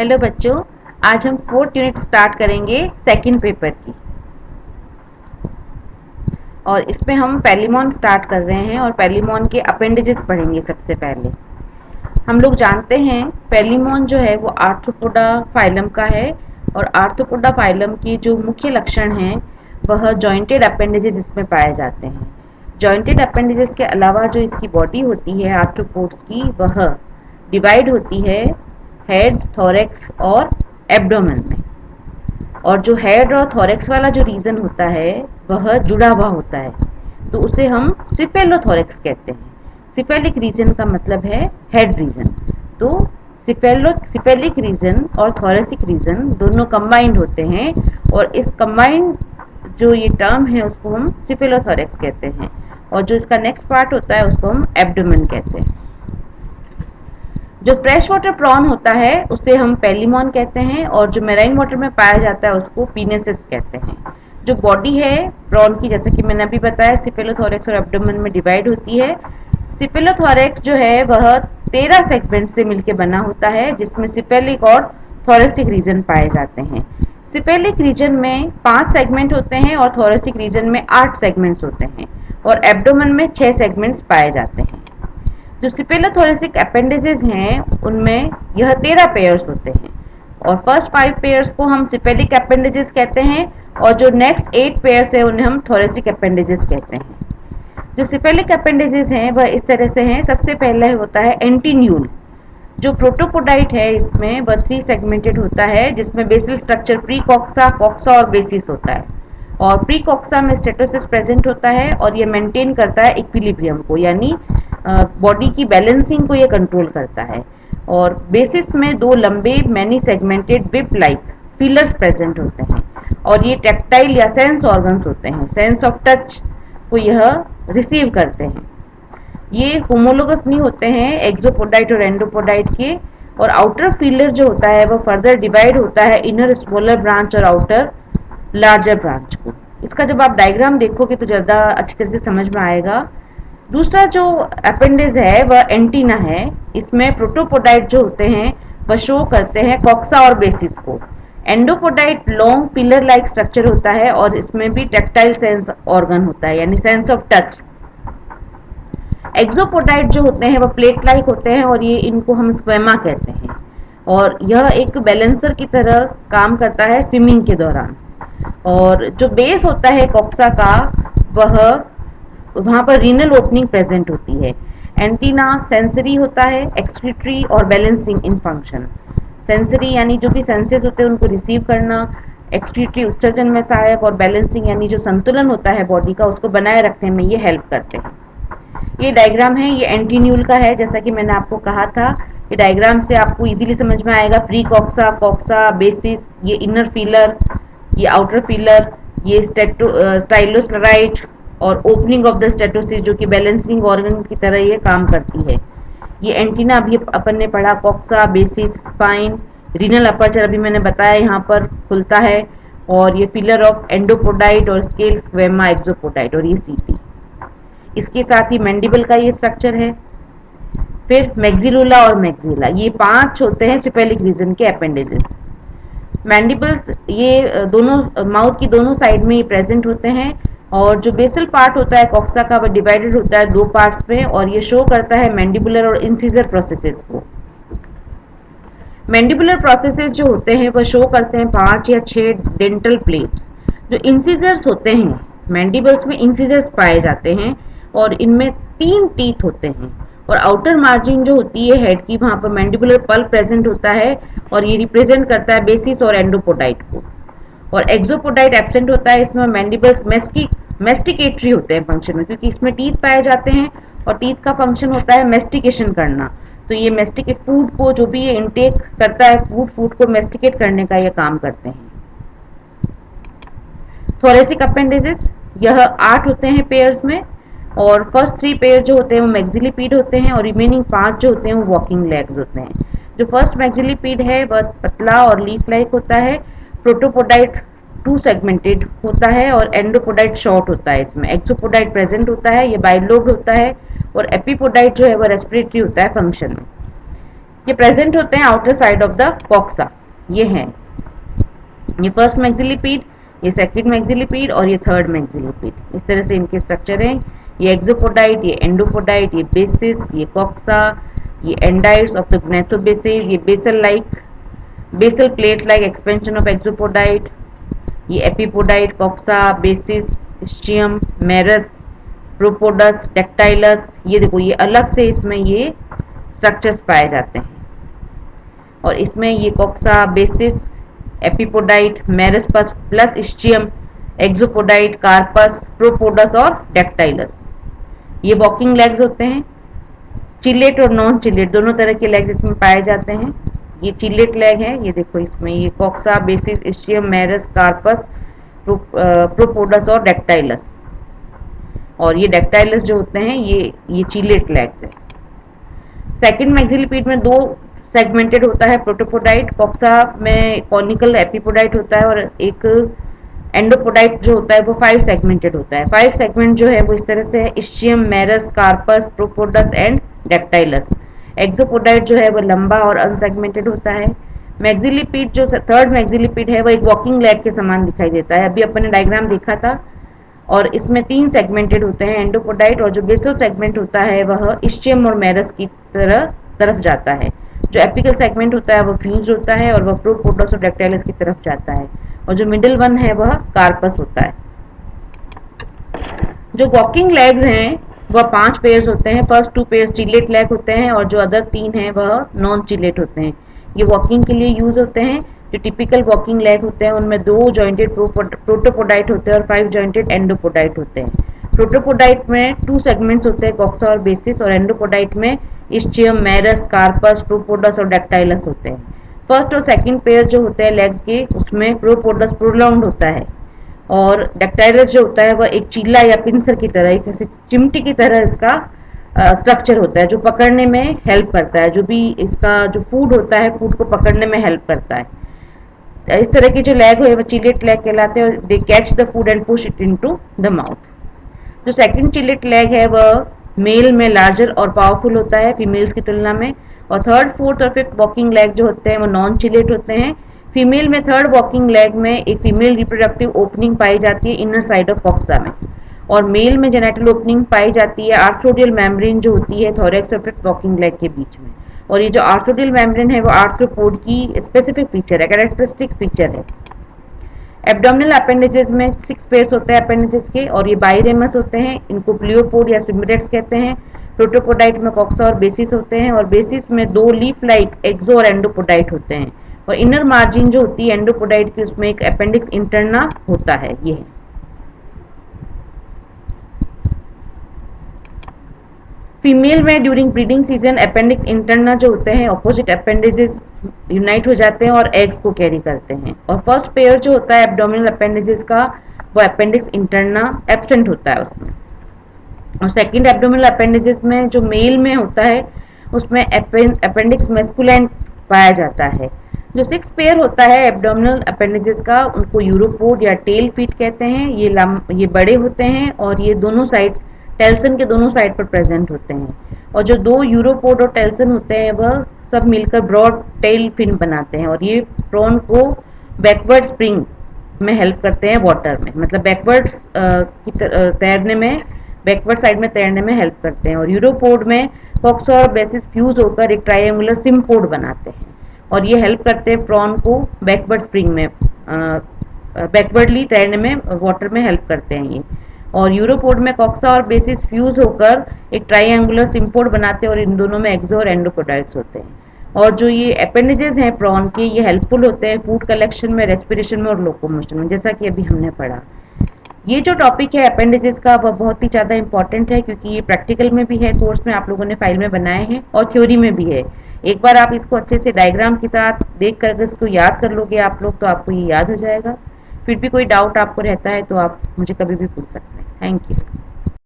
Hello बच्चों, आज हम फोर्थ यूनिट स्टार्ट करेंगे सेकंड पेपर की। और इसमें हम पेलिमॉन स्टार्ट कर रहे हैं और पेलिमॉन के अपेंडेजेस पढ़ेंगे। सबसे पहले हम लोग जानते हैं पेलिमॉन जो है वो आर्थ्रोपोडा फाइलम का है। और आर्थ्रोपोडा फाइलम की जो मुख्य लक्षण हैं वह जॉइंटेड अपेंडेजेस इसमें पाए जाते हैं। जॉइंटेड अपेंडेजेस के अलावा जो इसकी बॉडी होती है आर्थ्रोपोड्स की, वह डिवाइड होती है हेड, थोरैक्स और एब्डोमेन में। और जो हेड और थोरैक्स वाला जो रीजन होता है वह जुड़ा हुआ होता है, तो उसे हम सिफेलोथोरैक्स कहते हैं। सिफेलिक रीजन का मतलब है हेड रीजन। तो सिफेलिक रीजन और थोरेसिक रीजन दोनों कंबाइंड होते हैं, और इस कंबाइंड जो ये टर्म है उसको हम सिफेलोथोरैक्स कहते हैं। और जो इसका नेक्स्ट पार्ट होता है उसको हम एब्डोमेन कहते हैं। जो फ्रेश वाटर प्रॉन होता है उसे हम पेलिमॉन कहते हैं, और जो मेराइन वाटर में पाया जाता है उसको पीनेसिस कहते हैं। जो बॉडी है प्रॉन की, जैसे कि मैंने अभी बताया, सिफेलोथोरैक्स और एब्डोमेन में डिवाइड होती है। सिफेलोथोरैक्स जो है वह 13 सेगमेंट से मिलकर बना होता है, जिसमें सिफेलिक और थोरेसिक रीजन पाए जाते हैं। सिफेलिक रीजन में 5 सेगमेंट होते हैं और थोरेसिक रीजन में 8 सेगमेंट्स होते हैं, और एब्डोमेन में 6 सेगमेंट्स पाए जाते हैं। जो सिपेलोथोरेसिक अपेंडेजेस हैं उनमें यह 13 पेयर्स होते हैं, और फर्स्ट 5 पेयर्स को हम सिपेलिक अपेंडेजेस कहते हैं, और जो नेक्स्ट 8 पेयर्स है उन्हें हम थोरेसिक अपेंडेजेस कहते हैं। जो सिपेलिक अपेंडेजेस हैं वह इस तरह से हैं। सबसे पहले होता है एंटीन्यूल। जो प्रोटोपोडाइट है इसमें वह 3 सेगमेंटेड होता है, जिसमें basal structure pre coxa, coxa और बेसिस होता है। और प्री कॉक्सा में स्टेटोसिस प्रेजेंट होता है, और ये मेंटेन करता है इक्विलिब्रियम को, यानी बॉडी की बैलेंसिंग को ये कंट्रोल करता है। और बेसिस में 2 लंबे many segmented whip like feelers present होते हैं, और ये टेक्टाइल या सेंस ऑर्गन्स होते हैं। सेंस ऑफ टच को यह रिसीव करते हैं। ये होमोलोगस नहीं होते हैं एक्सोपोडाइट और एंडोपोडाइट के। और आउटर फीलर जो होता है वो फर्दर डिवाइड होता है इनर स्मॉलर ब्रांच और आउटर लार्जर ब्रांच को। इसका जब आप डायग्राम देखोगे तो ज़्यादा अच्छी तरह से समझ में आएगा। दूसरा जो अपेंडेज है वह एंटीना है। इसमें प्रोटोपोडाइट जो होते हैं वह शो करते हैं कॉक्सा और बेसिस को। एंडोपोडाइट लॉन्ग पिलर लाइक स्ट्रक्चर होता है, और इसमें भी टेक्टाइल सेंस ऑर्गन होता है, यानी सेंस ऑफ टच। एक्सोपोडाइट जो होते हैं वो प्लेट लाइक होते हैं, और ये इनको हम स्क्वेमा कहते हैं, और यह एक बैलेंसर की तरह काम करता है स्विमिंग के दौरान। और जो बेस होता है कॉक्सा का, वह वहाँ पर रीनल ओपनिंग प्रेजेंट होती है। एंटीना सेंसरी होता है, एक्सक्रीटरी और बैलेंसिंग इन फंक्शन। सेंसरी यानी जो भी सेंसेस होते हैं उनको रिसीव करना, एक्सक्रीटरी उत्सर्जन में सहायक, और बैलेंसिंग यानी जो संतुलन होता है बॉडी का उसको बनाए रखने में ये हेल्प करते हैं। ये डायग्राम है, ये एंटीन्यूल का है। जैसा कि मैंने आपको कहा था, ये डायग्राम से आपको इजीली समझ में आएगा। प्री कॉक्सा, कॉक्सा, बेसिस, ये इनर फीलर, ये आउटर फीलर, ये स्टाइलोस्लराइट और ओपनिंग ऑफ द स्टेटोसिस जो कि बैलेंसिंग ऑर्गन की तरह ये काम करती है। ये एंटीना अभी अपन ने पढ़ा, coxa, basis, spine, renal aperture अभी मैंने बताया यहाँ पर खुलता है, और ये फिलर ऑफ एंडोपोडाइट और स्केल स्क्वेमा एक्सोपोडाइट, और ये सीटी। इसके साथ ही मैंडिबल का ये स्ट्रक्चर है। फिर मैक्सिलुला और मैक्सिला, ये 5 होते हैं सिपेलिक रीजन के अपेंडेजेस। मैंडिबल्स ये दोनों माउथ की दोनों साइड में ये प्रेजेंट होते हैं, और जो बेसल पार्ट होता है कॉक्सा का वह डिवाइडेड होता है 2 पार्ट्स में, और ये शो करता है मैंडिबुलर और इंसिजर प्रोसेसेस को। मैंडिबुलर प्रोसेसेस जो होते हैं वह शो करते हैं 5 या 6 डेंटल प्लेट्स। जो इंसिजर्स होते हैं, मैंडिबल्स में इंसिजर्स पाए जाते हैं, और इनमें 3 टीथ होते हैं। और आउटर मार्जिन जो होती है हेड की, वहाँ पर मैंडिबुलर पल्प प्रेजेंट होता है, और ये रिप्रेजेंट करता है बेसिस और एंडोपोडाइट को। और एक्सोपोडाइट एब्सेंट होता है इसमें। मैंडिबल्स मेस्टिकेटरी होते हैं फंक्शन में, क्योंकि इसमें टीथ पाए जाते हैं, और टीथ का फंक्शन होता है मेस्टिकेशन करना। तो ये मेस्टिकेट फूड को, जो भी ये इनटेक करता है फूड को मेस्टिकेट करने का ये काम करते हैं। थोरेसिक अपेंडेजेस यह 8 होते हैं पेयर्स में, और फर्स्ट 3 पेयर जो होते हैं वो मैक्सिलिपीड होते हैं, और रिमेनिंग 5 जो होते हैं वो वॉकिंग लेग्स होते हैं। जो फर्स्ट मैक्सिलिपीड है वह पतला और लीफ लाइक होता है। प्रोटोपोडाइट 2 सेगमेंटेड होता है, और एंडोपोडाइट शॉर्ट होता है। इसमें एक्सोपोडाइट प्रेजेंट होता है, ये बाइलोब्ड होता है। और एपिपोडाइट जो है वह रेस्पिरेटरी होता है फंक्शन में। ये प्रेजेंट होते हैं outer side of the coxa. ये हैं, ये फर्स्ट मैक्सिलिपीड, ये सेकंड मैक्सिलिपीड और ये थर्ड मैक्सिलिपीड। इस तरह से इनके स्ट्रक्चर हैं। ये एक्सोपोडाइट, ये एंडोपोडाइट, ये बेसिस, ये कॉक्सा, ये एंडाइट्स ऑफ द ग्नेथोबेसेस, ये basal like, basal plate like expansion of exopodite, ये एपिपोडाइट, कॉक्सा, बेसिस, स्चियम, मेरस, प्रोपोडस, डेक्टाइलस। ये देखो, ये अलग से इसमें ये स्ट्रक्चर्स पाए जाते हैं। और इसमें ये कॉक्सा, बेसिस, एपिपोडाइट, मेरस्पस प्लस स्चियम, एक्सोपोडाइट, कार्पस, प्रोपोडस और डेक्टाइलस। ये वॉकिंग लेग्स होते हैं। चिलेट और नॉन चिलेट दोनों तरह के लेग्स इसमें पाए जाते हैं। ये चिलेट लेग है, ये देखो इसमें ये कॉक्सा, बेसिस, स्चियम, मेरस, कार्पस, प्रोपोडस और डेक्टाइलस। और ये डेक्टाइलस जो होते हैं ये चिलेट लेग्स है। सेकंड मैक्सिलिपीड में दो सेगमेंटेड होता है प्रोटोपोडाइट, कॉक्सा में कॉनिकल एपिपोडाइट होता है, और एक एंडोपोडाइट जो होता है वो 5 सेगमेंटेड होता है। 5 सेगमेंट जो है वो इस तरह से है, स्चियम, मेरस, कार्पस, प्रोपोडस एंड डेक्टाइलस। एक्सोपोडाइट जो है वो लंबा और अनसेगमेंटेड होता है। मैक्सिलिपीड जो थर्ड मैक्सिलिपीड है वो एक वॉकिंग लेग के समान दिखाई देता है, अभी अपन ने डायग्राम देखा था। और इसमें 3 सेगमेंटेड होते हैं एंडोपोडाइट, और जो बेसल सेगमेंट होता है वह स्चियम और मेरस की तरफ जाता है। जो एपिकल सेगमेंट होता है वो फ्यूज होता है और वह प्रोपोडस और डेक्टाइलस की तरफ जाता है। और जो मिडिल वन है वह कार्पस होता है। जो वॉकिंग लेग्स हैं वह 5 पेयर्स होते हैं। फर्स्ट 2 पेयर्स चिलेट लेग होते हैं और जो अदर 3 हैं वह नॉन चिलेट होते हैं। ये वॉकिंग के लिए यूज होते हैं। जो टिपिकल वॉकिंग लेग होते हैं उनमें 2 जॉइंटेड प्रोटोपोडाइट होते हैं और 5 जॉइंटेड एंडोपोडाइट होते हैं। प्रोटोपोडाइट में 2 सेगमेंट्स होते हैं, कॉक्सा और बेसिस, और एंडोपोडाइट में स्चियम, मेरस, कार्पस, प्रोपोडस और डेक्टाइलस होते हैं। फर्स्ट और सेकंड पेयर जो होते हैं लेग्स के, उसमें प्रोपोडस प्रोलॉन्ग्ड होता है, और डेक्टाइलस जो होता है वह एक चीला या पिंसर की तरह, एक ऐसे चिमटी की तरह इसका स्ट्रक्चर होता है जो पकड़ने में हेल्प करता है। जो भी इसका जो फूड होता है, फूड को पकड़ने में हेल्प करता है। इस तरह की जो लेग है वो चिलेट लेग कहलाते हैं, और they catch the food and push it into the mouth. जो सेकंड चिलेट लेग है वह मेल में लार्जर और पावरफुल होता है फीमेल्स की तुलना में। और थर्ड, फोर्थ और फिफ्थ वॉकिंग लेग जो होते हैं वो नॉन चिलेट होते हैं। फीमेल में थर्ड वॉकिंग लेग में एक फीमेल रिप्रोडक्टिव ओपनिंग पाई जाती है इनर साइड ऑफ कॉक्सा में, और मेल में जेनेटल ओपनिंग पाई जाती है आर्थ्रोडियल मेम्ब्रेन जो होती है थोरैक्स और फिफ्थ वॉकिंग लेग के बीच में। और ये जो आर्थ्रोडियल मेम्ब्रेन है वो आर्थ्रोपोड की स्पेसिफिक फीचर है, कैरेक्टरिस्टिक फीचर है। एब्डोमिनल अपेंडेजेस में 6 पेयर्स होते हैं अपेंडेजेस के, और ये बाइरेमस होते हैं। इनको प्लियोपोड या स्विमरेट्स कहते हैं। प्रोटोपोडाइट में कॉक्सा और बेसिस होते हैं, और बेसिस में 2 लीफ लाइक एक्सो और एंडोपोडाइट होते हैं। और इनर मार्जिन जो होती है एंडोपोडाइट की, उसमें एक अपेंडिक्स इंटरना होता है। ये है। फीमेल में during breeding season appendix interna जो होते हैं ऑपोजिट अपेंडेजेस यूनाइट हो जाते हैं और एग्स को कैरी करते हैं। और फर्स्ट पेयर जो होता है एब्डोमिनल अपेंडेजेस का, वो अपेंडिक्स इंटरना एब्सेंट होता है उसमें। और सेकंड एब्डोमिनल अपेंडेजेस में जो मेल में होता है उसमें अपेंडिक्स मेस्कुलाइन पाया जाता है। जो 6 पेयर होता है एब्डोमिनल अपेंडेजेस का, उनको यूरोपोड या टेल फीट कहते हैं। ये बड़े होते हैं और ये दोनों साइड, टेल्सन के दोनों साइड पर प्रेजेंट होते हैं। और जो 2 यूरोपोड और टेल्सन होते हैं वह सब मिलकर ब्रॉड टेल फिन बनाते हैं, और ये प्रॉन को बैकवर्ड स्प्रिंग में हेल्प करते हैं वाटर में, मतलब बैकवर्ड तैरने में, बैकवर्ड साइड में तैरने में हेल्प करते हैं। और यूरोपोड में कॉक्सा और बेसिस फ्यूज होकर एक ट्रायंगुलर सिम्पोड बनाते हैं, और ये हेल्प करते हैं प्रॉन को बैकवर्ड स्प्रिंग में, बैकवर्डली तैरने में, वाटर में हेल्प करते हैं ये। और यूरोपोड में कॉक्सा और बेसिस फ्यूज होकर एक ट्रायंगुलर सिम्पोड बनाते हैं, और इन दोनों में एक्सो और एंडोपोडाइट्स होते हैं। और जो ये अपेंडेजेस हैं प्रॉन के, ये हेल्पफुल होते हैं फूड कलेक्शन में, रेस्पिरेशन में और लोकोमोशन में, जैसा कि अभी हमने पढ़ा। ये जो टॉपिक है अपेंडेजेस का, वह बहुत ही ज़्यादा इंपॉर्टेंट है, क्योंकि ये प्रैक्टिकल में भी है, कोर्स में आप लोगों ने फाइल में बनाए हैं, और थ्योरी में भी है। एक बार आप इसको अच्छे से डायग्राम के साथ देख कर इसको याद कर लोगे आप लोग, तो आपको ये याद हो जाएगा। फिर भी कोई डाउट आपको रहता है तो आप मुझे कभी भी पूछ सकते हैं। Thank you.